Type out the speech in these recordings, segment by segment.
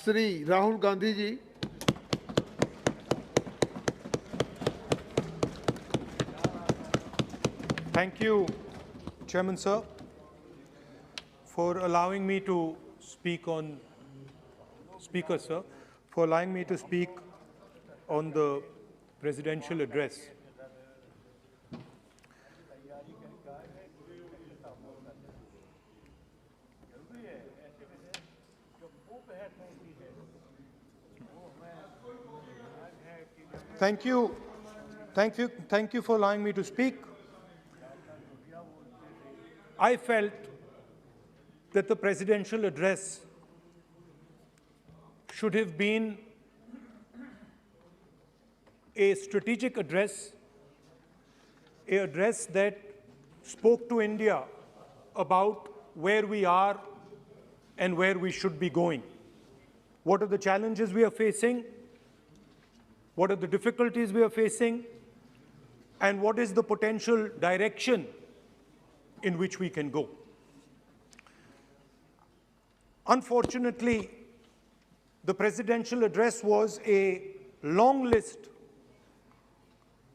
Sri Rahul Gandhi ji. Thank you, Chairman Sir, for allowing me to speak on, Speaker Sir, for allowing me to speak on the presidential address. Thank you for allowing me to speak. I felt that the presidential address should have been a strategic address, an address that spoke to India about where we are and where we should be going. What are the challenges we are facing? What are the difficulties we are facing? And what is the potential direction in which we can go? Unfortunately, the presidential address was a long list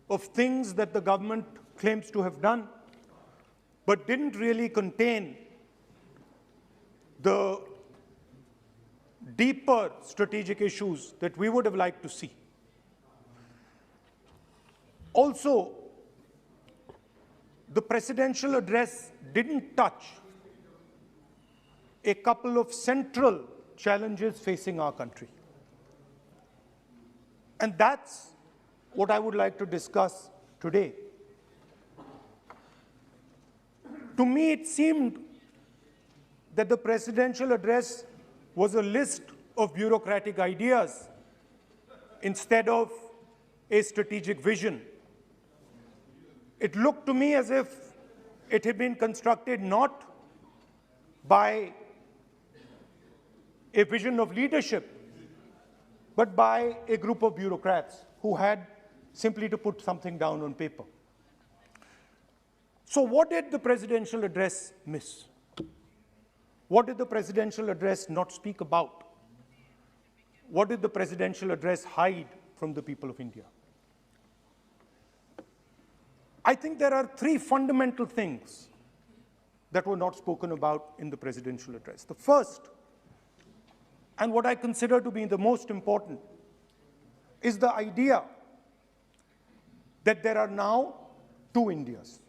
of things that the government claims to have done, but didn't really contain the deeper strategic issues that we would have liked to see. Also, the presidential address didn't touch a couple of central challenges facing our country. And that's what I would like to discuss today. To me, it seemed that the presidential address was a list of bureaucratic ideas instead of a strategic vision. It looked to me as if it had been constructed not by a vision of leadership, but by a group of bureaucrats who had simply to put something down on paper. So what did the presidential address miss? What did the presidential address not speak about? What did the presidential address hide from the people of India? I think there are three fundamental things that were not spoken about in the presidential address. The first, and what I consider to be the most important, is the idea that there are now two Indias.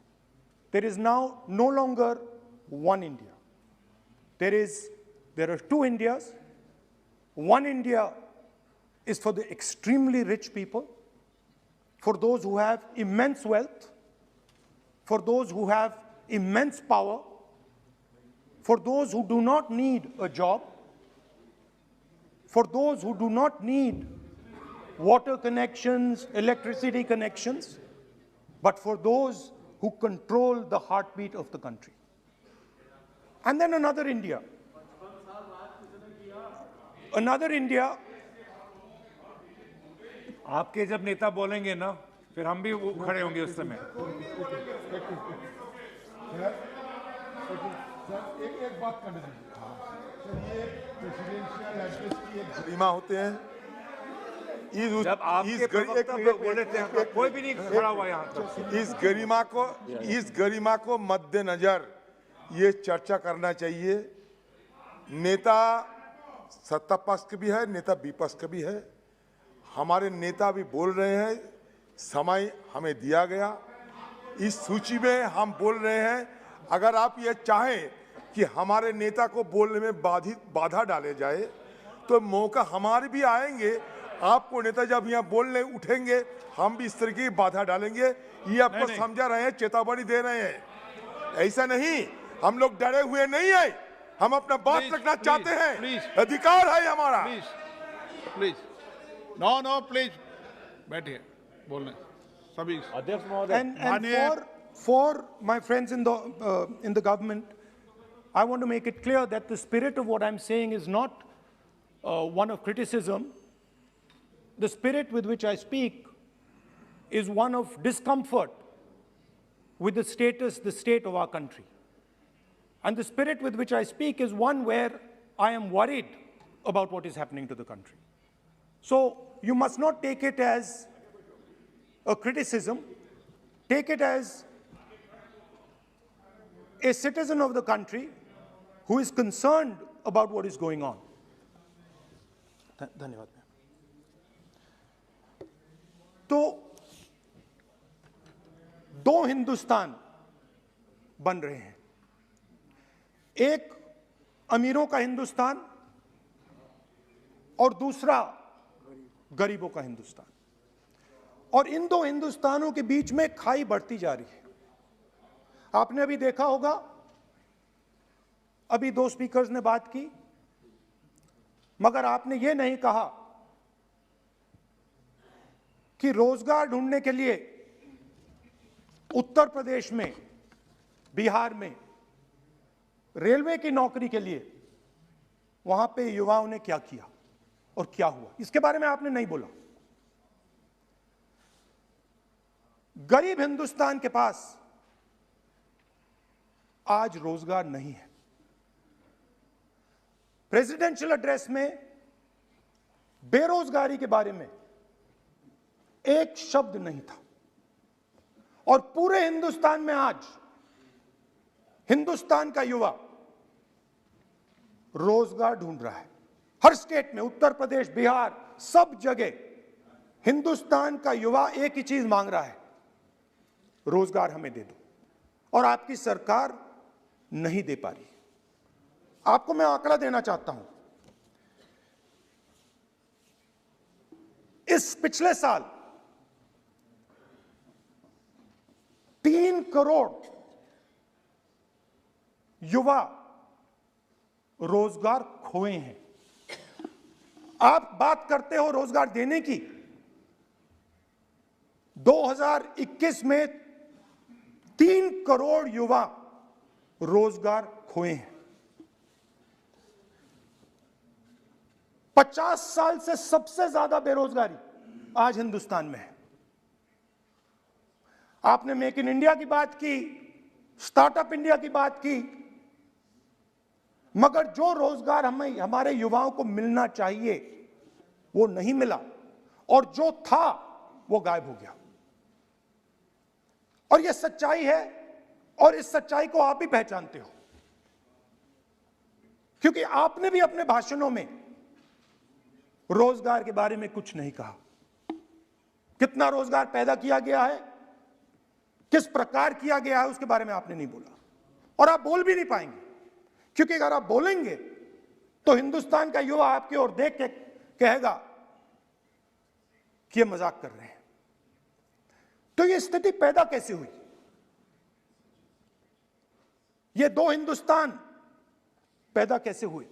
There is now no longer one India. There are two Indias. One India is for the extremely rich people, for those who have immense wealth, for those who have immense power, for those who do not need a job, for those who do not need water connections, electricity connections, but for those who control the heartbeat of the country. And then another India. Another India. आपके जब नेता बोलेंगे ना, फिर हम भी खड़े होंगे उस समय. एक बात करने दीजिए. ये प्रेसिडेंशियल एड्रेस की एक गरिमा होते हैं. जब आपके प्रवक्ता बोले थे तो कोई भी नहीं खड़ा हुआ यहाँ तक. इस गरिमा को मद्देनजर ये चर्चा करना चाहिए. नेता सत्ता पक्ष के भी है, नेता विपक्ष के भी है. हमारे नेता भी बोल रहे हैं, समय हमें दिया गया. इस सूची में हम बोल रहे हैं. अगर आप ये चाहें कि हमारे नेता को बोलने में बाधा डाले जाए, तो मौका हमारे भी आएंगे. आपको नेता जब यहाँ बोलने उठेंगे, हम भी इस तरह की बाधा डालेंगे. ये आपको समझा रहे हैं, चेतावनी दे रहे हैं. ऐसा नहीं, हम लोग डरे हुए नहीं है. हम अपना बात रखना चाहते हैं. अधिकार है हमारा. प्लीज नो प्लीज बैठिए, बोलने सभी अध्यक्ष महोदय. And for my friends in the government, I want to make it clear that the spirit of what I'm saying is not one of criticism. The spirit with which I speak is one of discomfort with the state of our country. And the spirit with which I speak is one where I am worried about what is happening to the country. So you must not take it as a criticism. Take it as a citizen of the country who is concerned about what is going on. धन्यवाद। तो दो हिंदुस्तान बन रहे हैं, एक अमीरों का हिंदुस्तान और दूसरा गरीबों का हिंदुस्तान। और इन दो हिंदुस्तानों के बीच में खाई बढ़ती जा रही है। आपने अभी देखा होगा, अभी दो स्पीकर्स ने बात की, मगर आपने ये नहीं कहा कि रोजगार ढूंढने के लिए उत्तर प्रदेश में, बिहार में रेलवे की नौकरी के लिए वहां पे युवाओं ने क्या किया और क्या हुआ, इसके बारे में आपने नहीं बोला। गरीब हिंदुस्तान के पास आज रोजगार नहीं है। प्रेसिडेंशियल एड्रेस में बेरोजगारी के बारे में एक शब्द नहीं था। और पूरे हिंदुस्तान में आज हिंदुस्तान का युवा रोजगार ढूंढ रहा है। हर स्टेट में, उत्तर प्रदेश, बिहार, सब जगह हिंदुस्तान का युवा एक ही चीज मांग रहा है, रोजगार हमें दे दो। और आपकी सरकार नहीं दे पा रही। आपको मैं आंकड़ा देना चाहता हूं। इस पिछले साल 3 करोड़ युवा रोजगार खोए हैं। आप बात करते हो रोजगार देने की। 2021 में 3 करोड़ युवा रोजगार खोए हैं। 50 साल से सबसे ज्यादा बेरोजगारी आज हिंदुस्तान में है। आपने मेक इन इंडिया की बात की, स्टार्टअप इंडिया की बात की, मगर जो रोजगार हमें, हमारे युवाओं को मिलना चाहिए वो नहीं मिला, और जो था वो गायब हो गया। और ये सच्चाई है, और इस सच्चाई को आप भी पहचानते हो, क्योंकि आपने भी अपने भाषणों में रोजगार के बारे में कुछ नहीं कहा। कितना रोजगार पैदा किया गया है, किस प्रकार किया गया है, उसके बारे में आपने नहीं बोला। और आप बोल भी नहीं पाएंगे, क्योंकि अगर आप बोलेंगे तो हिंदुस्तान का युवा आपकी ओर देख के कहेगा कि ये मजाक कर रहे हैं। तो ये स्थिति पैदा कैसे हुई? ये दो हिंदुस्तान पैदा कैसे हुए?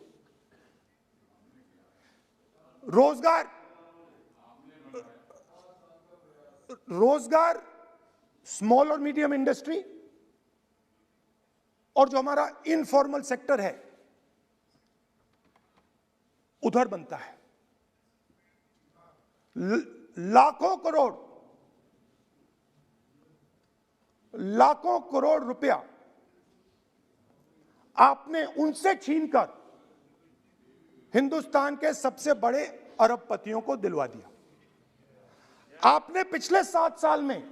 रोजगार स्मॉल और मीडियम इंडस्ट्री और जो हमारा इनफॉर्मल सेक्टर है उधर बनता है। लाखों करोड़ रुपया आपने उनसे छीनकर हिंदुस्तान के सबसे बड़े अरबपतियों को दिलवा दिया। आपने पिछले 7 साल में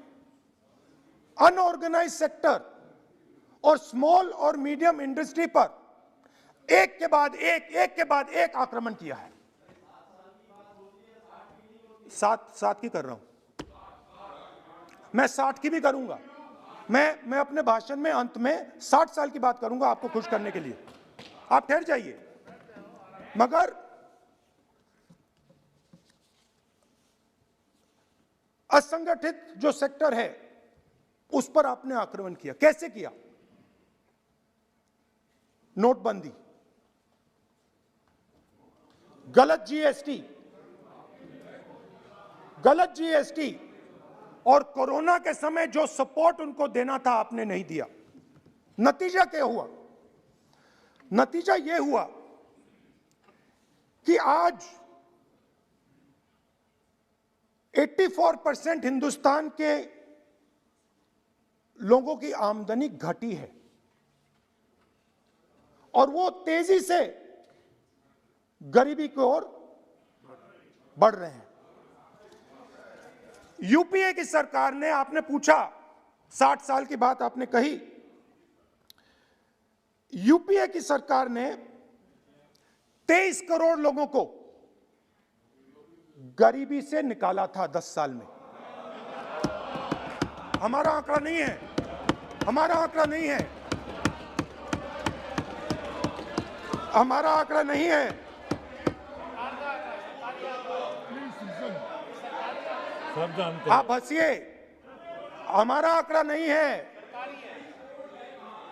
अनऑर्गेनाइज्ड सेक्टर और स्मॉल और मीडियम इंडस्ट्री पर एक के बाद एक आक्रमण किया है। 7 की कर रहा हूं मैं, 60 की भी करूंगा मैं अपने भाषण में अंत में 60 साल की बात करूंगा आपको खुश करने के लिए। आप ठहर जाइए। मगर असंगठित जो सेक्टर है उस पर आपने आक्रमण किया। कैसे किया? नोटबंदी, गलत जीएसटी और कोरोना के समय जो सपोर्ट उनको देना था आपने नहीं दिया। नतीजा क्या हुआ? नतीजा यह हुआ कि आज 84% हिंदुस्तान के लोगों की आमदनी घटी है और वो तेजी से गरीबी की ओर बढ़ रहे हैं। यूपीए की सरकार ने, आपने पूछा 60 साल की बात आपने कही, यूपीए की सरकार ने 23 करोड़ लोगों को गरीबी से निकाला था 10 साल में। हमारा आंकड़ा नहीं है, हमारा आंकड़ा नहीं है, हमारा आंकड़ा नहीं है। सब जानते आप हंसिए, हमारा आंकड़ा नहीं है,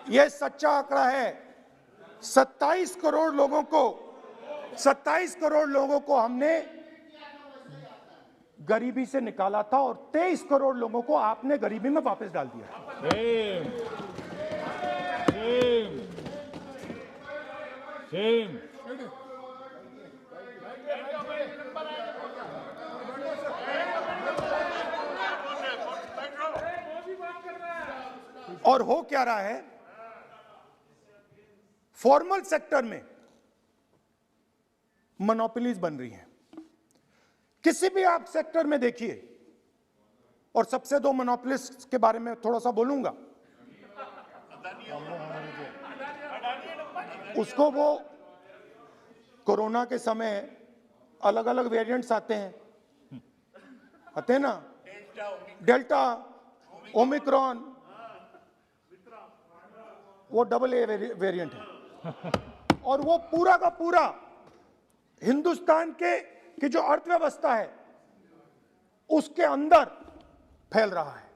यह सच्चा आंकड़ा है। 27 करोड़ लोगों को, 27 करोड़ लोगों को हमने गरीबी से निकाला था और 23 करोड़ लोगों को आपने गरीबी में वापस डाल दिया। सेम और हो क्या रहा है, फॉर्मल सेक्टर में मोनोपोलीज बन रही हैं। किसी भी आप सेक्टर में देखिए, और सबसे दो मोनोपोलिस्ट के बारे में थोड़ा सा बोलूंगा। उसको वो कोरोना के समय अलग अलग वेरिएंट्स आते हैं ना, डेल्टा, ओमिक्रॉन, वो AA वेरिएंट है, और वो पूरा का पूरा हिंदुस्तान की जो अर्थव्यवस्था है उसके अंदर फैल रहा है।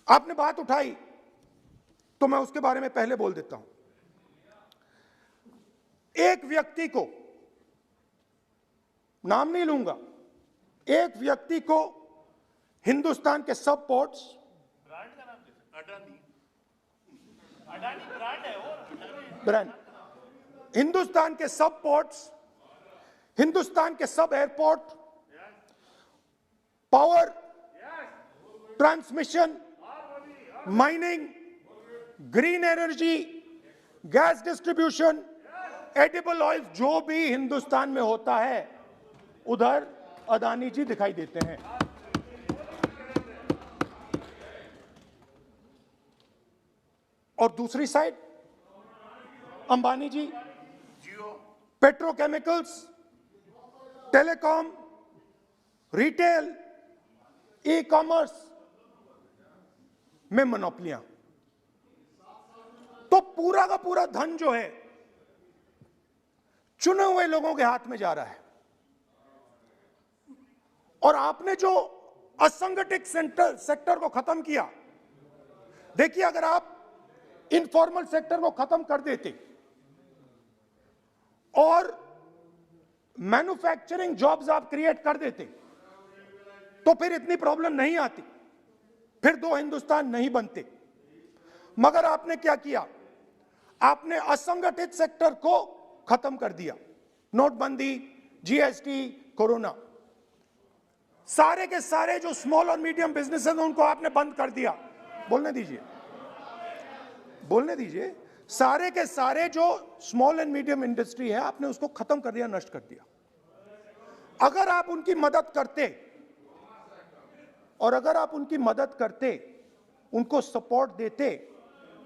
आपने बात उठाई तो मैं उसके बारे में पहले बोल देता हूं। एक व्यक्ति को, नाम नहीं लूंगा, एक व्यक्ति को हिंदुस्तान के सब पोर्ट्स, ब्रांड, हिंदुस्तान के सब पोर्ट्स, हिंदुस्तान के सब airport, power, transmission, mining, green energy, gas distribution, edible oil, जो भी हिंदुस्तान में होता है उधर अदानी जी दिखाई देते हैं। और दूसरी side Ambani ji petrochemicals, telecom, retail, e commerce में मोनोपोलियां। तो पूरा का पूरा धन जो है चुने हुए लोगों के हाथ में जा रहा है। और आपने जो असंगठित सेक्टर को खत्म किया, देखिए अगर आप इनफॉर्मल सेक्टर को खत्म कर देते और मैन्युफैक्चरिंग जॉब्स आप क्रिएट कर देते तो फिर इतनी प्रॉब्लम नहीं आती, फिर दो हिंदुस्तान नहीं बनते। मगर आपने क्या किया, आपने असंगठित सेक्टर को खत्म कर दिया। नोटबंदी, जीएसटी, कोरोना, सारे के सारे जो स्मॉल और मीडियम बिजनेसेस हैं उनको आपने बंद कर दिया। बोलने दीजिए, बोलने दीजिए। सारे के सारे जो स्मॉल एंड मीडियम इंडस्ट्री है आपने उसको खत्म कर दिया, नष्ट कर दिया। अगर आप उनकी मदद करते, और अगर आप उनकी मदद करते, उनको सपोर्ट देते,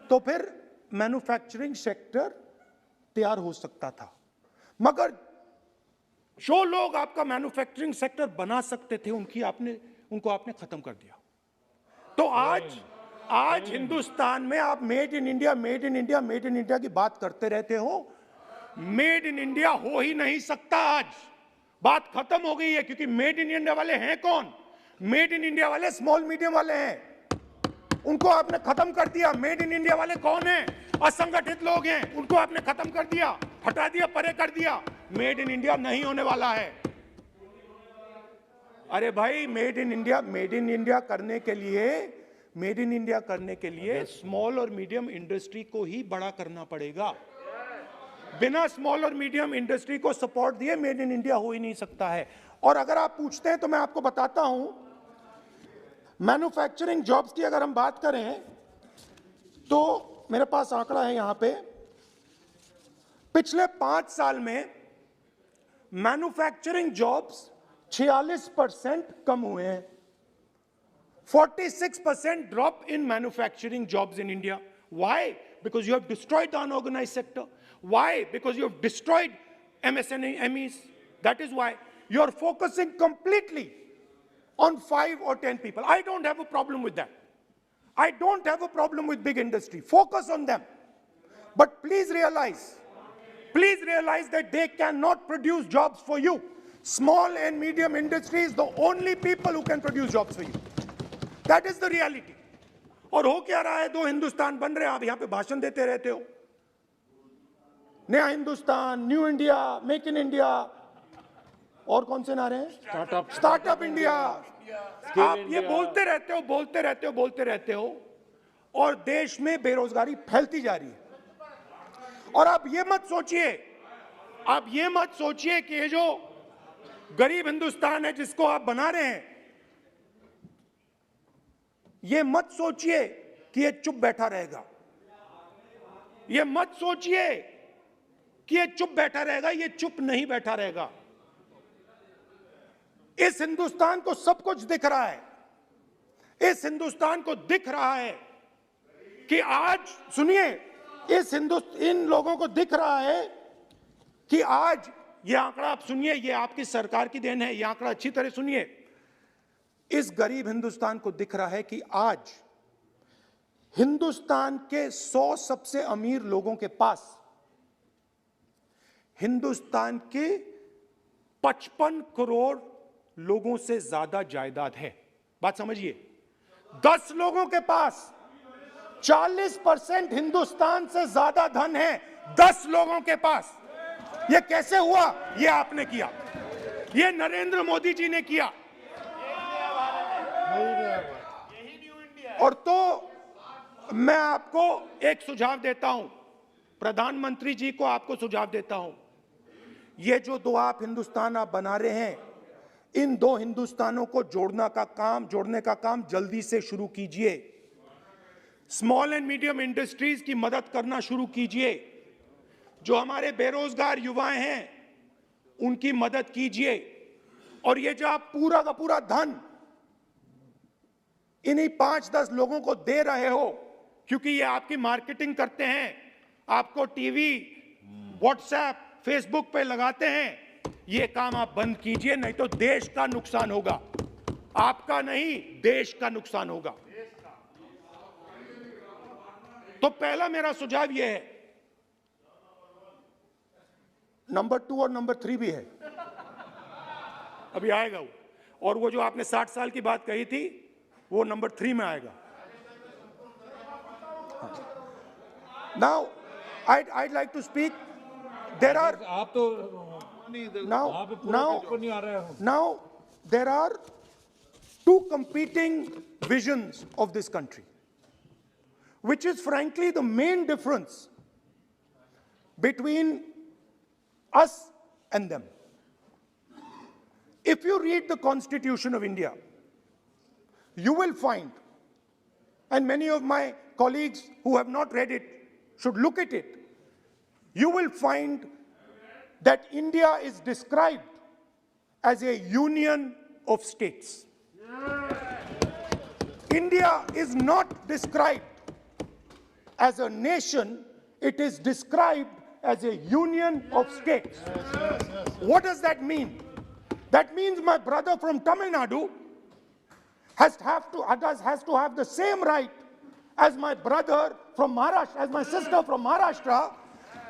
तो फिर मैन्युफैक्चरिंग सेक्टर तैयार हो सकता था। मगर जो लोग आपका मैन्युफैक्चरिंग सेक्टर बना सकते थे उनको आपने खत्म कर दिया। तो आज हिंदुस्तान में आप made in India, made in India, made in India की बात करते रहते हो। मेड इन इंडिया हो ही नहीं सकता। आज बात खत्म हो गई है, क्योंकि मेड इन इंडिया वाले हैं कौन? मेड इन इंडिया वाले स्मॉल मीडियम वाले हैं, उनको आपने खत्म कर दिया। मेड इन इंडिया वाले कौन हैं? असंगठित लोग हैं, उनको आपने खत्म कर दिया, हटा दिया, परे कर दिया। मेड इन इंडिया नहीं होने वाला है। अरे भाई, मेड इन इंडिया करने के लिए, मेड इन इंडिया करने के लिए स्मॉल और मीडियम इंडस्ट्री को ही बड़ा करना पड़ेगा। बिना स्मॉल और मीडियम इंडस्ट्री को सपोर्ट दिए मेड इन इंडिया हो ही नहीं सकता है। और अगर आप पूछते हैं तो मैं आपको बताता हूं, मैन्युफैक्चरिंग जॉब्स की अगर हम बात करें तो मेरे पास आंकड़ा है यहां पे, पिछले 5 साल में मैन्युफैक्चरिंग जॉब्स 46% कम हुए हैं. 46% drop in manufacturing jobs in India. Why? Because you have destroyed the unorganized sector. Why? Because you have destroyed MSMEs. That is why you are focusing completely on 5 or 10 people. I don't have a problem with that. I don't have a problem with big industry. Focus on them. But please realize that they cannot produce jobs for you. Small and medium industry is the only people who can produce jobs for you. That is the reality. और हो क्या रहा है, 2 हिंदुस्तान बन रहे हैं, आप यहां पे भाषण देते रहते हो. नया Hindustan, new India, make in India, और कौन से नारे हैं? Startup India. आप ये बोलते रहते हो और देश में बेरोजगारी फैलती जा रही है. और आप ये मत सोचिए कि ये जो गरीब हिंदुस्तान है जिसको आप बना रहे हैं, ये मत सोचिए कि ये चुप बैठा रहेगा. ये मत सोचिए कि ये चुप बैठा रहेगा. ये चुप नहीं बैठा रहेगा. इस हिंदुस्तान को सब कुछ दिख रहा है. इस हिंदुस्तान को दिख रहा है कि आज, सुनिए, इन लोगों को दिख रहा है कि आज, ये आंकड़ा आप सुनिए, ये आपकी सरकार की देन है, ये आंकड़ा अच्छी तरह सुनिए. इस गरीब हिंदुस्तान को दिख रहा है कि आज हिंदुस्तान के 100 सबसे अमीर लोगों के पास हिंदुस्तान के 55 करोड़ लोगों से ज्यादा जायदाद है. बात समझिए. 10 लोगों के पास 40% हिंदुस्तान से ज्यादा धन है. 10 लोगों के पास. यह कैसे हुआ? यह आपने किया. यह नरेंद्र मोदी जी ने किया. और तो मैं आपको एक सुझाव देता हूं, प्रधानमंत्री जी को आपको सुझाव देता हूं. ये जो 2 आप हिंदुस्तान आप बना रहे हैं, इन 2 हिंदुस्तानों को जोड़ने का काम जल्दी से शुरू कीजिए. स्मॉल एंड मीडियम इंडस्ट्रीज की मदद करना शुरू कीजिए. जो हमारे बेरोजगार युवाएं हैं उनकी मदद कीजिए. और ये जो आप पूरा का पूरा धन इन्हीं 5-10 लोगों को दे रहे हो, क्योंकि ये आपकी मार्केटिंग करते हैं, आपको टीवी, व्हाट्सएप, फेसबुक पे लगाते हैं, ये काम आप बंद कीजिए. नहीं तो देश का नुकसान होगा. आपका नहीं, देश का नुकसान होगा. तो पहला मेरा सुझाव यह है. नंबर 2 और नंबर 3 भी है, अभी आएगा वो. और वो जो आपने 60 साल की बात कही थी, वो नंबर 3 में आएगा. Now, I'd like to speak. There are. आप तो Now, there are 2 competing visions of this country, which is frankly the main difference between us and them. If you read the Constitution of India, you will find, and many of my colleagues who have not read it should look at it, you will find that India is described as a union of states. India is not described as a nation, it is described as a union of states. What does that mean? That means my brother from Tamil Nadu has to have the same right as my brother from Maharashtra, as my sister from Maharashtra,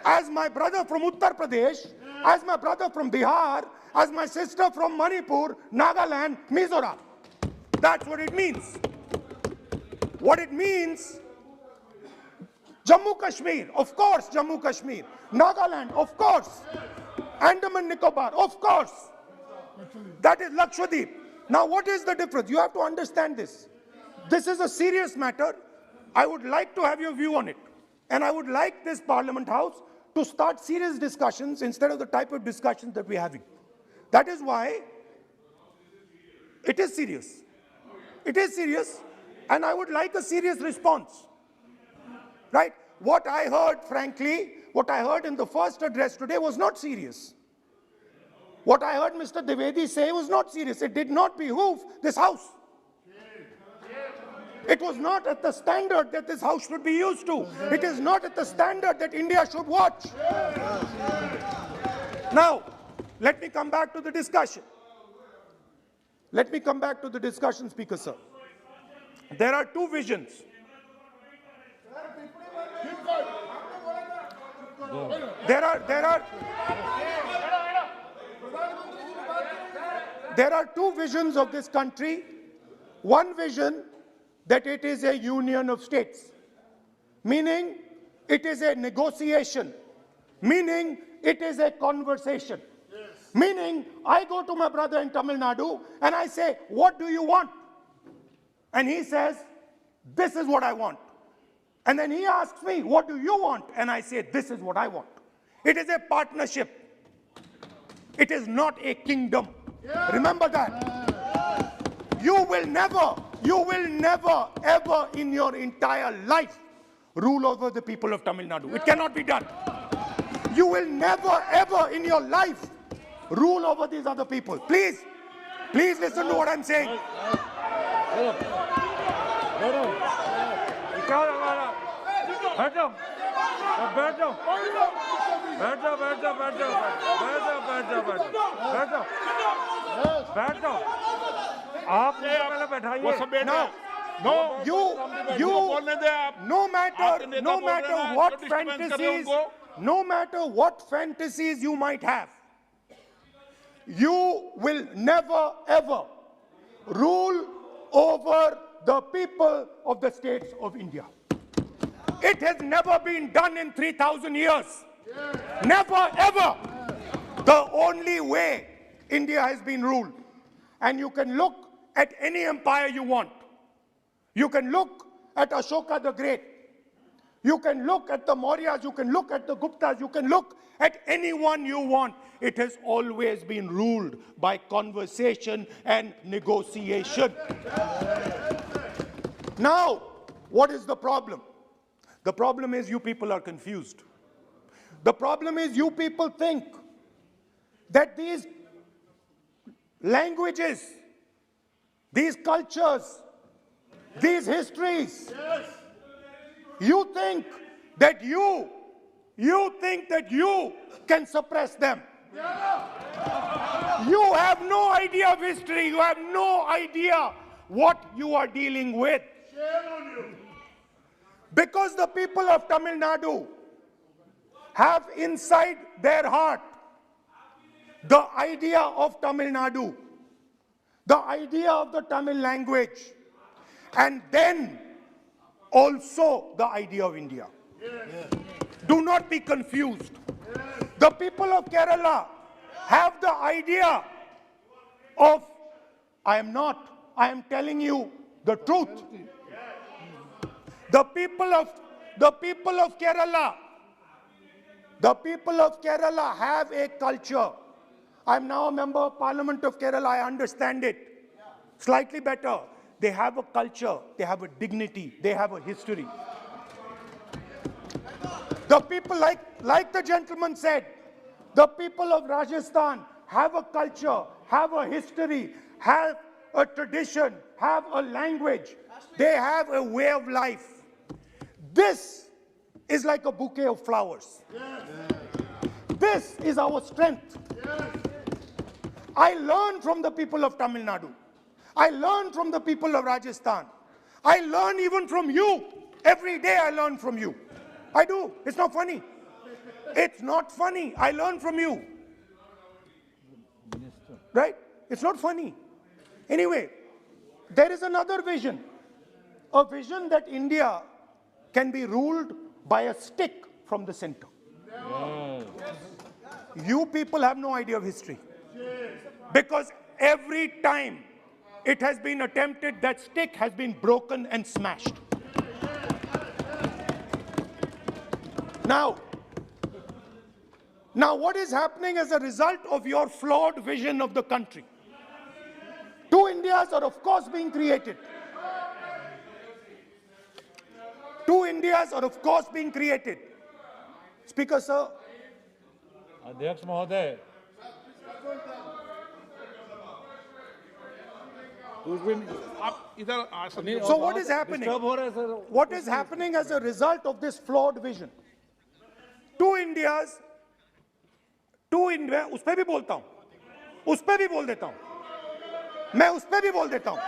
as my brother from Uttar Pradesh, as my brother from Bihar, as my sister from Manipur, Nagaland, Mizoram. That's what it means. What it means, Jammu Kashmir, of course, Jammu Kashmir, Nagaland, of course, Andaman Nicobar, of course. That is Lakshadweep. Now, what is the difference? You have to understand this. This is a serious matter. I would like to have your view on it. And I would like this Parliament House to start serious discussions instead of the type of discussions that we're having. That is why it is serious. It is serious, and I would like a serious response. Right? What I heard, frankly, what I heard in the first address today was not serious. What I heard Mr. Dwivedi say was not serious. It did not behoove this House. It was not at the standard that this House should be used to. It is not at the standard that India should watch. Now, let me come back to the discussion. Let me come back to the discussion, Speaker Sir. There are two visions. There are two visions of this country. One vision that it is a union of states, meaning it is a negotiation, meaning it is a conversation. Meaning, I go to my brother in Tamil Nadu and I say, what do you want? And he says, this is what I want. And then he asks me, what do you want? And I say, this is what I want. It is a partnership. It is not a kingdom. Remember that. You will never, ever in your entire life rule over the people of Tamil Nadu. It cannot be done. You will never, ever in your life rule over these other people. Please listen to what I'm saying. No matter what fantasies you might have, you will never ever rule over the people of the states of India. It has never been done in 3,000 years. Never ever. The only way India has been ruled, and you can look at any empire you want. You can look at Ashoka the Great. You can look at the Mauryas, you can look at the Guptas, you can look at anyone you want. It has always been ruled by conversation and negotiation. Now, what is the problem? The problem is you people are confused. The problem is you people think that these languages, these cultures, these histories, you think that you can suppress them. You have no idea of history. You have no idea what you are dealing with. Because the people of Tamil Nadu have inside their heart the idea of Tamil Nadu, the idea of the Tamil language, and then also the idea of India. Do not be confused. The people of Kerala have the idea of, I am telling you the truth. The people of Kerala have a culture. I am now a member of Parliament of Kerala. I understand it slightly better. They have a culture, they have a dignity, they have a history. The people, like the gentleman said, the people of Rajasthan have a culture, have a history, have a tradition, have a language. They have a way of life. This is like a bouquet of flowers. This is our strength. I learn from the people of Tamil Nadu. I learn from the people of Rajasthan. I learn even from you. Every day I learn from you. I do. It's not funny. It's not funny. I learn from you. Right? It's not funny. Anyway, there is another vision. A vision that India can be ruled by a stick from the center. You people have no idea of history. Because every time it has been attempted, that stick has been broken and smashed. Now what is happening as a result of your flawed vision of the country? Two Indias are of course being created. Two Indias are of course being created. Speaker sir, अध्यक्ष महोदय, आप इधर आ सकते हो। so what is happening? Disturb हो रहा है sir. What is happening as a result of this flawed vision? Two Indias, उस पे भी बोलता हूं, उस पे भी बोल देता हूं, मैं उस पे भी बोल देता हूं,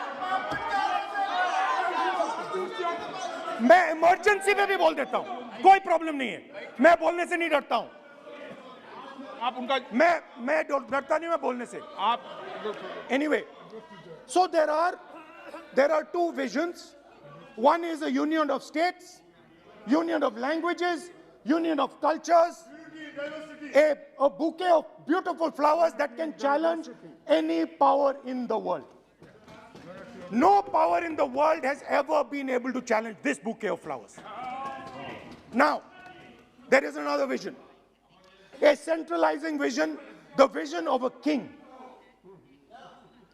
मैं इमरजेंसी पे भी बोल देता हूं, कोई प्रॉब्लम नहीं है, मैं बोलने से नहीं डरता हूं, आप उनका मैं डरता नहीं, मैं बोलने से। आप Anyway, so there are two visions. One is a union of states, union of languages, union of cultures, a bouquet of beautiful flowers that can challenge any power in the world. No power in the world has ever been able to challenge this bouquet of flowers. Now, there is another vision, a centralizing vision, the vision of a king.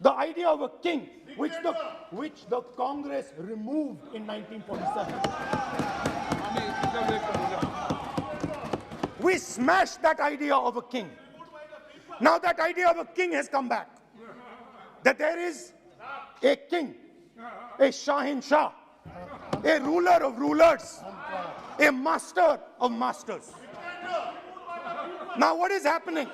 The idea of a king, which the Congress removed in 1947. We smashed that idea of a king. Now that idea of a king has come back. That there is a king, a Shahin Shah, a ruler of rulers, a master of masters. Now what is happening?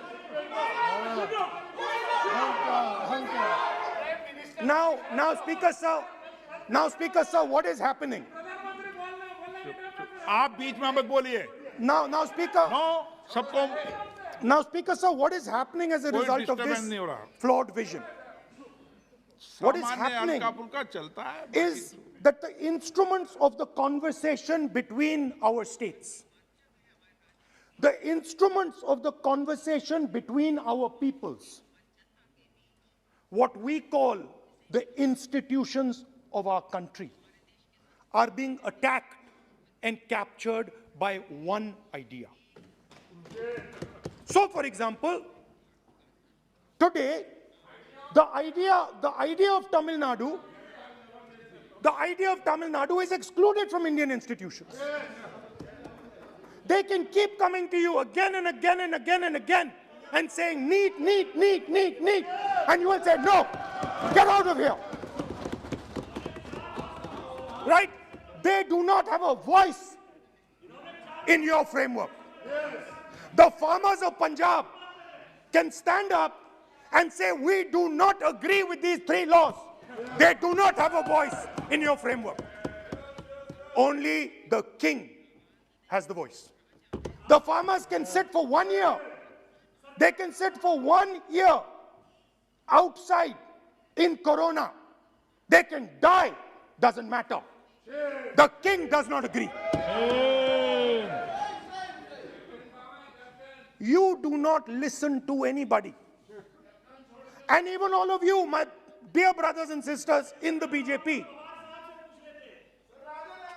Now Speaker sir, what is happening? आप बीच में मत बोलिए। Now Speaker. No, सबको Now, Speaker sir, what is happening as a कोई result of disturbance this नहीं हो रहा। flawed vision? What is सामान्य happening हल्का फुल्का चलता है। is that the instruments of the conversation between our states, the instruments of the conversation between our peoples, what we call the institutions of our country, are being attacked and captured by one idea. So, for example, today, the idea of Tamil Nadu is excluded from Indian institutions. They can keep coming to you again and again and again and again and saying, need, and you will say, no, get out of here. Right? They do not have a voice in your framework. The farmers of Punjab can stand up and say, we do not agree with these 3 laws. They do not have a voice in your framework. Only the king has the voice. The farmers can sit for 1 year. They can sit for 1 year outside in Corona. They can die, doesn't matter. The king does not agree. You do not listen to anybody. And even all of you, my dear brothers and sisters in the BJP,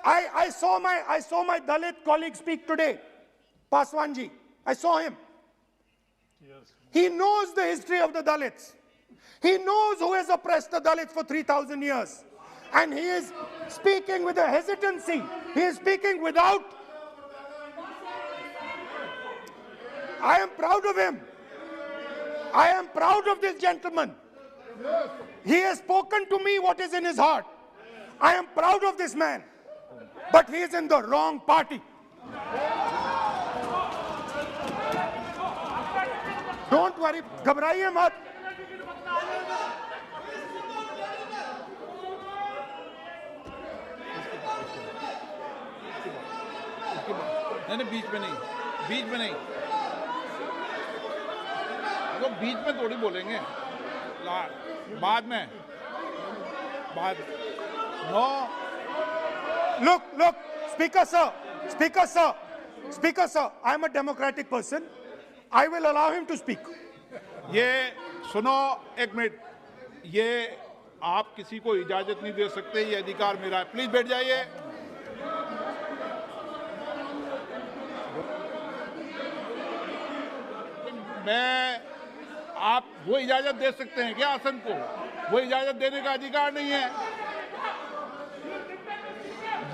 I saw my Dalit colleague speak today, Paswanji. I saw him. Yes. He knows the history of the Dalits. He knows who has oppressed the Dalits for 3,000 years. And he is speaking with a hesitancy. He is speaking without. I am proud of him. I am proud of this gentleman. He has spoken to me what is in his heart. I am proud of this man. But he is in the wrong party. Don't worry, घबराइए मत. नहीं, बीच में नहीं, तो बीच में थोड़ी बोलेंगे, बाद में, no. Look, Speaker sir, I am a democratic person. I will allow him to speak. ये सुनो, एक मिनट, ये आप किसी को इजाजत नहीं दे सकते, ये अधिकार मेरा है. प्लीज बैठ जाइए. आप वो इजाजत दे सकते हैं क्या आसन को? वो इजाजत देने का अधिकार नहीं है.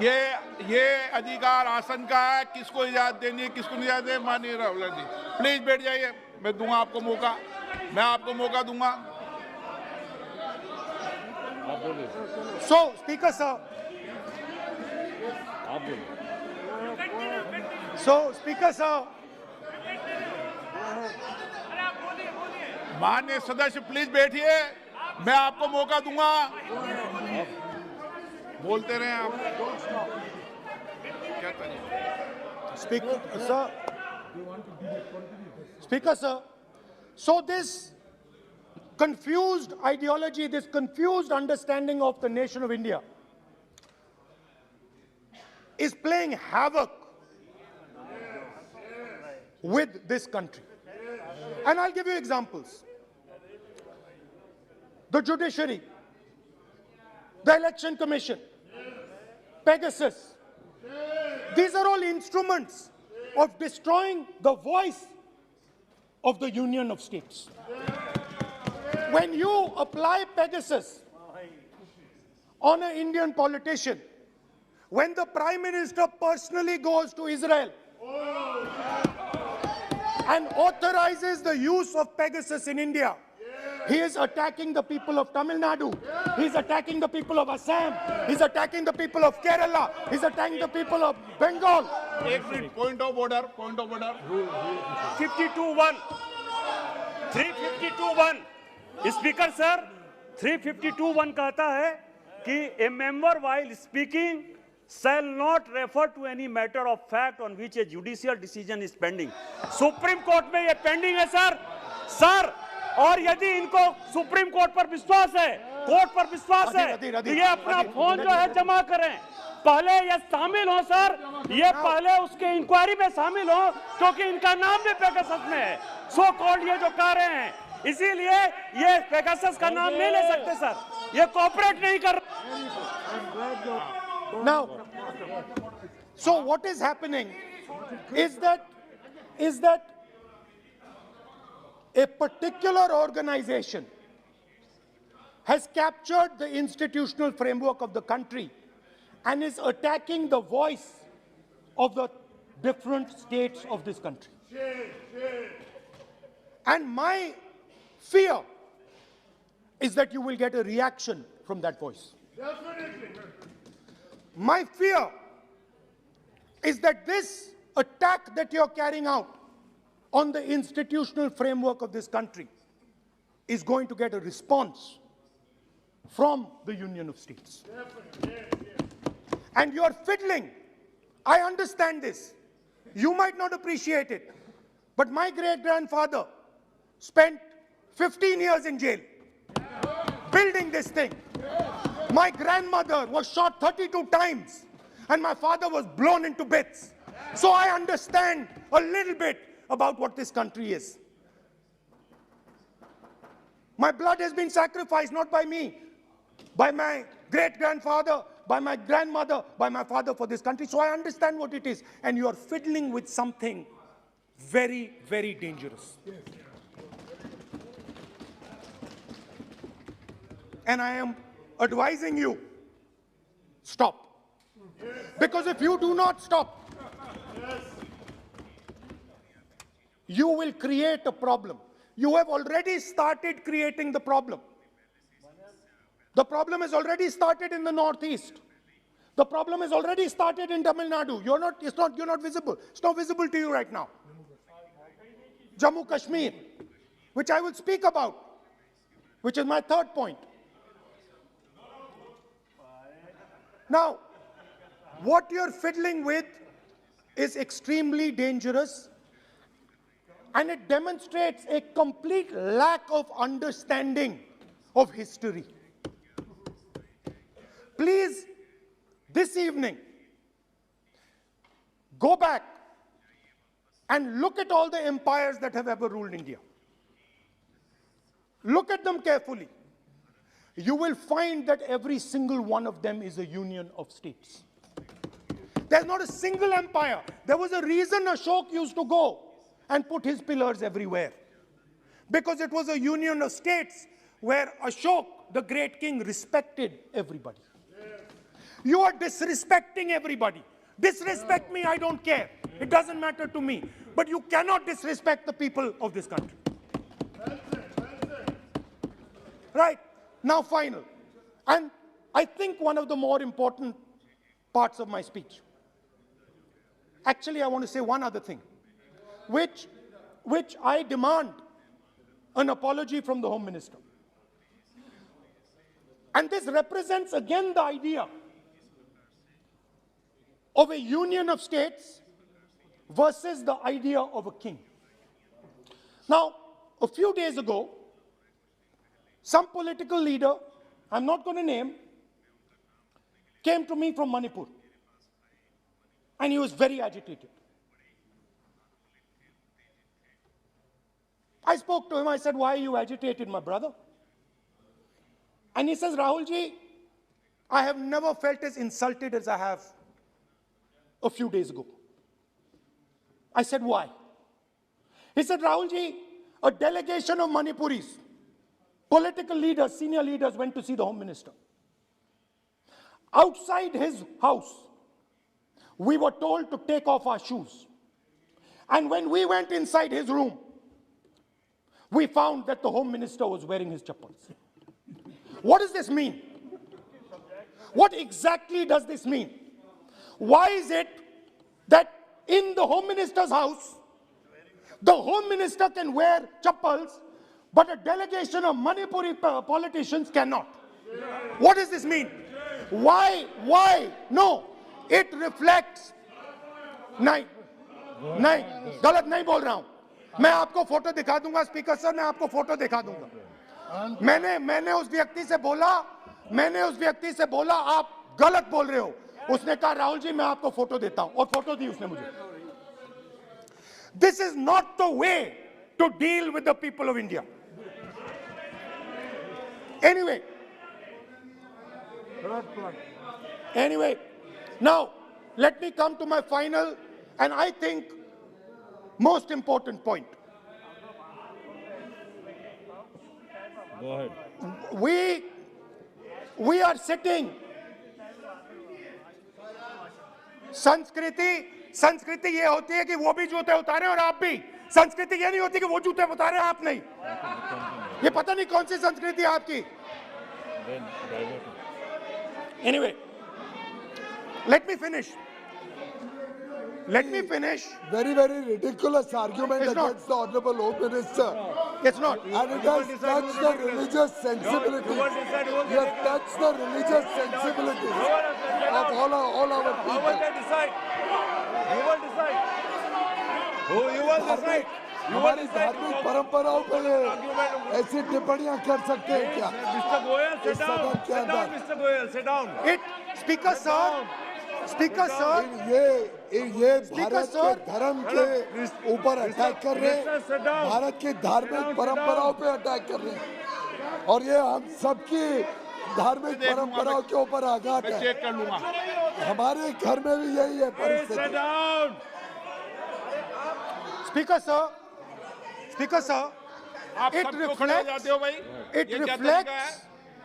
ये अधिकार आसन का है, किसको इजाजत देनी है, किसको नहीं इजाजत देनी, माननीय राहुल जी प्लीज बैठ जाइए, मैं दूंगा आपको मौका, मैं आपको मौका दूंगा। So, Speaker sir. So, Speaker sir. माननीय सदस्य प्लीज बैठिए, मैं आपको मौका दूंगा, बोलते रहे आप। क्या Speaker sir. Speaker sir. So this confused ideology, this confused understanding of the nation of India is playing havoc with this country. And I'll give you examples. The judiciary, the election commission, Pegasus. These are all instruments of destroying the voice of the Union of States. When you apply Pegasus on an Indian politician, when the Prime Minister personally goes to Israel and authorizes the use of Pegasus in India, he is attacking the people of Tamil Nadu, he is attacking the people of Assam, he is attacking the people of Kerala, he is attacking the people of Bengal. एक minute, point of order, point of order. 52(1) 352(1) speaker sir, 352(1) कहता है कि ए member while speaking shall not refer to any matter of fact on which a judicial decision is pending. Supreme court में ये pending है sir, और यदि इनको supreme court पर विश्वास है, कोर्ट पर विश्वास है, तो ये अपना फोन जो है जमा करें, पहले ये शामिल हो सर, ये पहले उसके इंक्वायरी में शामिल हो, क्योंकि इनका नाम भी पेगासस में है, सो कॉल्ड ये जो कह रहे हैं, इसीलिए ये पेगासस का नाम नहीं ले सकते सर, ये कोऑपरेट नहीं कर। Now, so what is happening is that a particular organization has captured the institutional framework of the country and is attacking the voice of the different states of this country. And my fear is that you will get a reaction from that voice. My fear is that this attack that you're carrying out on the institutional framework of this country is going to get a response from the Union of States. And you're fiddling. I understand this. You might not appreciate it, but my great-grandfather spent 15 years in jail building this thing. My grandmother was shot 32 times and my father was blown into bits. So I understand a little bit about what this country is. My blood has been sacrificed, not by me, by my great-grandfather, by my grandmother, by my father for this country. So I understand what it is. And you are fiddling with something very, very dangerous. And I am advising you, stop. Because if you do not stop, you will create a problem. You have already started creating the problem. The problem has already started in the Northeast. The problem has already started in Tamil Nadu. You're not visible. It's not visible to you right now. Jammu Kashmir, which I will speak about, which is my third point. Now, what you're fiddling with is extremely dangerous, and it demonstrates a complete lack of understanding of history. Please, this evening, go back and look at all the empires that have ever ruled India. Look at them carefully. You will find that every single one of them is a union of states. There's not a single empire. There was a reason Ashok used to go and put his pillars everywhere. Because it was a union of states where Ashok, the great king, respected everybody. You are disrespecting everybody. Disrespect me, I don't care. It doesn't matter to me. But you cannot disrespect the people of this country. Right. Now, final. And I think one of the more important parts of my speech. Actually, I want to say one other thing, which I demand an apology from the Home Minister. And this represents again the idea of a union of states versus the idea of a king. Now, a few days ago, some political leader, I'm not going to name, came to me from Manipur. And he was very agitated. I spoke to him, I said, why are you agitated, my brother? And he says, Rahul ji, I have never felt as insulted as I have a few days ago. I said, why? He said, Rahul ji, a delegation of Manipuris, political leaders, senior leaders went to see the Home Minister. Outside his house, we were told to take off our shoes. And when we went inside his room, we found that the Home Minister was wearing his chappals. What does this mean? What exactly does this mean? Why is it that in the Home Minister's house, the Home Minister can wear chappals, but a delegation of Manipuri politicians cannot? What does this mean? Why? No, it reflects. नहीं, गलत नहीं बोल रहा हूं. मैं आपको photo दिखा दूंगा स्पीकर सर, मैं आपको फोटो दिखा दूंगा. मैंने उस व्यक्ति से बोला आप गलत बोल रहे हो. उसने कहा राहुल जी मैं आपको फोटो देता हूं, और फोटो दी उसने मुझे. This is not the way to deal with the people of India. Anyway, now let me come to my final and I think most important point. Go ahead. We are sitting. संस्कृति ये होती है कि वो भी जूते उतारे और आप भी. संस्कृति ये नहीं होती कि वो जूते उतारे आप नहीं. ये पता नहीं कौन सी संस्कृति है आपकी. Anyway, let me finish. Very, very ridiculous argument against the Honorable Home Minister. It's not. And it has touched the religious sensibilities. You have touched the religious sensibilities of all our people. You will decide. हमारी धार्मिक परंपराओं पे ऐसी टिप्पणियां कर सकते हैं क्या? Mr. Goyal, sit down. Sit down, Mr. Goyal, sit down. Speaker sir, ये भारत के धर्म के ऊपर अटैक कर रहे हैं, भारत की धार्मिक परंपराओं पे अटैक कर रहे हैं, और ये हम सबकी धार्मिक परंपराओं के ऊपर आघात है. चेक कर लूंगा. हमारे घर में भी यही है परिस्थिति. Speaker sir,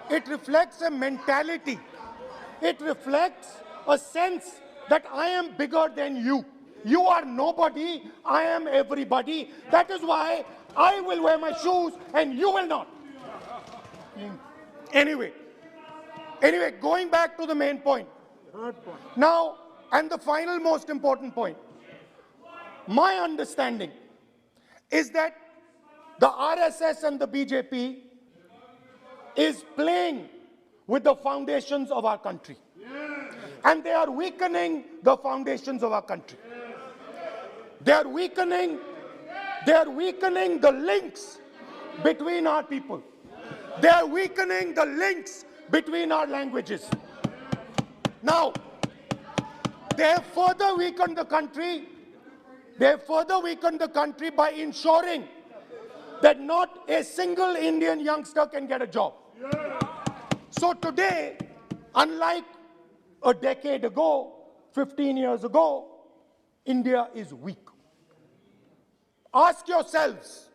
it reflects a mentality. It reflects a sense that I am bigger than you. You are nobody, I am everybody. That is why I will wear my shoes and you will not. Anyway, going back to the main point. Now, and the final most important point. My understanding is that the RSS and the BJP is playing with the foundations of our country. And they are weakening the foundations of our country. They are weakening the links between our people. They are weakening the links between our languages. Now, they have further weakened the country. They have further weakened the country by ensuring that not a single Indian youngster can get a job. So today, unlike a decade ago, 15 years ago, India is weak. Ask yourselves,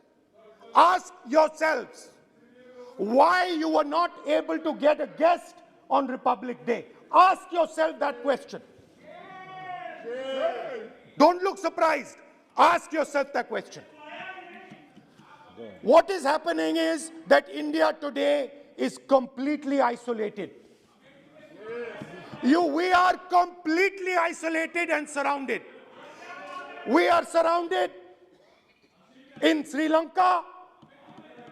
why you were not able to get a guest on Republic Day. Ask yourself that question. Don't look surprised. Ask yourself that question. What is happening is that India today is completely isolated. We are completely isolated and surrounded. We are surrounded in Sri Lanka,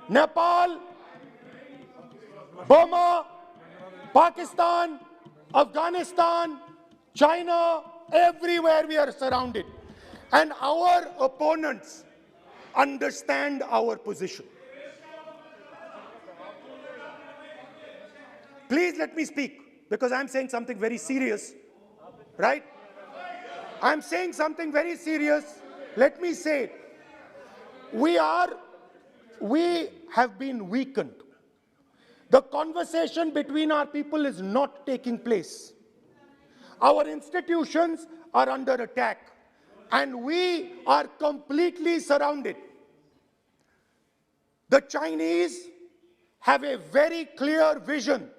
Nepal, Burma, Pakistan, Afghanistan, China, everywhere we are surrounded. And our opponents understand our position. Please let me speak, because I'm saying something very serious, right? I'm saying something very serious. Let me say, we have been weakened. The conversation between our people is not taking place. Our institutions are under attack, and we are completely surrounded. The Chinese have a very clear vision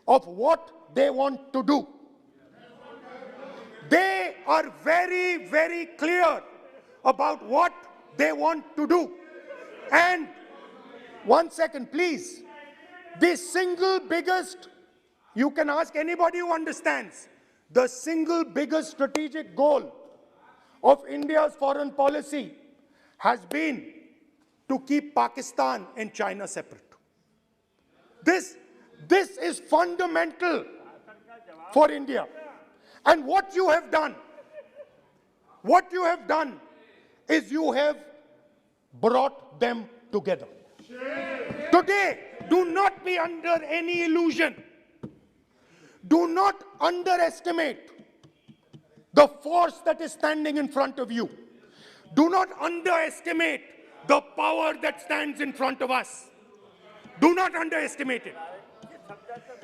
of what they want to do. They are very, very clear about what they want to do. And one second, please. The single biggest, you can ask anybody who understands, the single biggest strategic goal of India's foreign policy has been to keep Pakistan and China separate. This is fundamental for India. And what you have done is you have brought them together. Today, do not be under any illusion. Do not underestimate the force that is standing in front of you. Do not underestimate the power that stands in front of us. Do not underestimate it.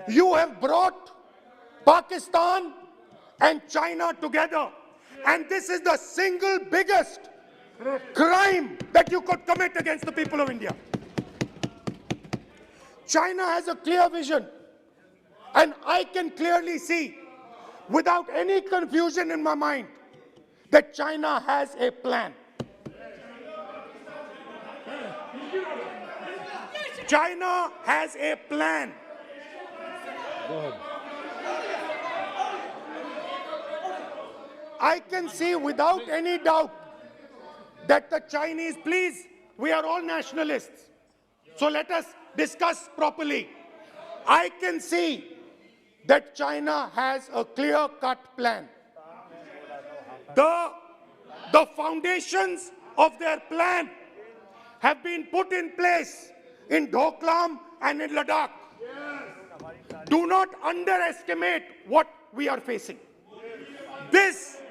You have brought Pakistan and China together, and this is the single biggest crime that you could commit against the people of India. China has a clear vision, and I can clearly see, without any confusion in my mind, that China has a plan. China has a plan. I can see without any doubt that the Chinese, please, we are all nationalists, so let us discuss properly. I can see that China has a clear-cut plan. The foundations of their plan have been put in place in Doklam and in Ladakh. Do not underestimate what we are facing. This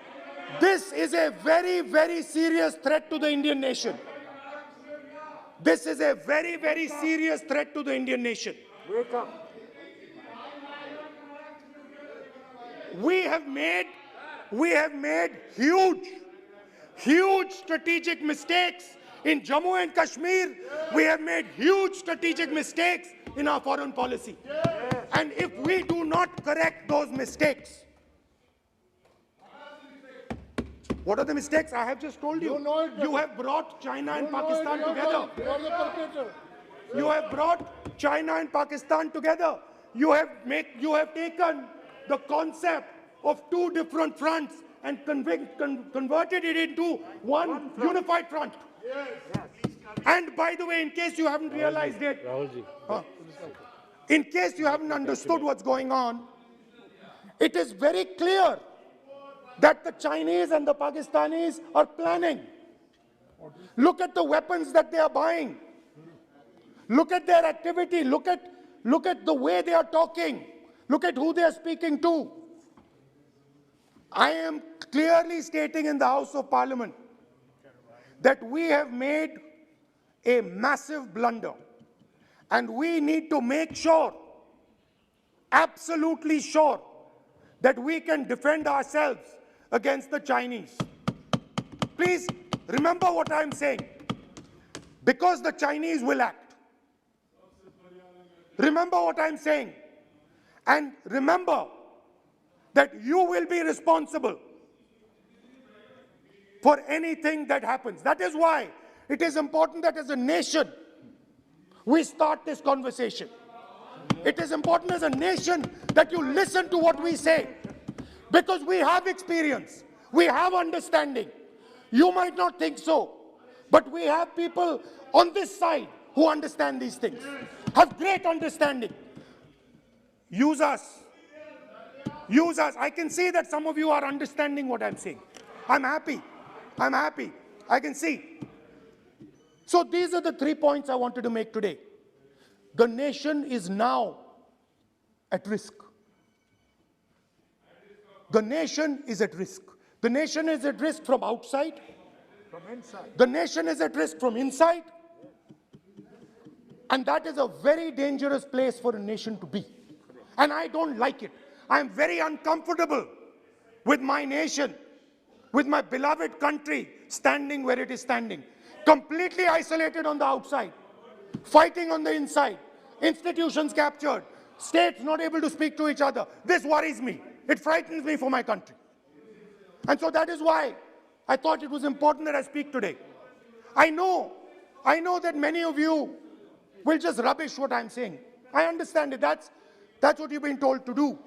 is a very, very serious threat to the Indian nation. This is a very, very serious threat to the Indian nation. Wake up. We have made huge strategic mistakes in Jammu and Kashmir. We have made huge strategic mistakes in our foreign policy. And if we do not correct those mistakes, what are the mistakes? I have just told you. You have brought China and Pakistan together. You have brought China and Pakistan together. You have taken the concept of two different fronts and converted it into one unified front. And by the way, in case you haven't realized it, in case you haven't understood what's going on, it is very clear that the Chinese and the Pakistanis are planning. Look at the weapons that they are buying. Look at their activity. Look at the way they are talking. Look at who they are speaking to. I am clearly stating in the House of Parliament that we have made a massive blunder, and we need to make sure, absolutely sure, that we can defend ourselves against the Chinese. Please remember what I'm saying, because the Chinese will act. Remember what I'm saying. And remember that you will be responsible for anything that happens. That is why it is important that as a nation, we start this conversation. It is important as a nation that you listen to what we say, because we have experience, we have understanding. You might not think so, but we have people on this side who understand these things, have great understanding. Use us. Use us. I can see that some of you are understanding what I'm saying. I'm happy. I'm happy. I can see. So these are the 3 points I wanted to make today. The nation is now at risk. The nation is at risk. The nation is at risk from outside. From inside. The nation is at risk from inside. And that is a very dangerous place for a nation to be. And I don't like it. I'm very uncomfortable with my nation, with my beloved country standing where it is standing. Completely isolated on the outside, fighting on the inside, institutions captured, states not able to speak to each other. This worries me. It frightens me for my country. And so that is why I thought it was important that I speak today. I know that many of you will just rubbish what I'm saying. I understand it. That's what you've been told to do.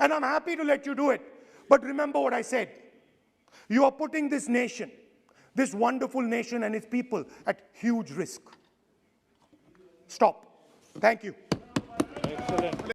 And I'm happy to let you do it. But remember what I said. You are putting this nation, this wonderful nation and its people at huge risk. Stop. Thank you. Excellent.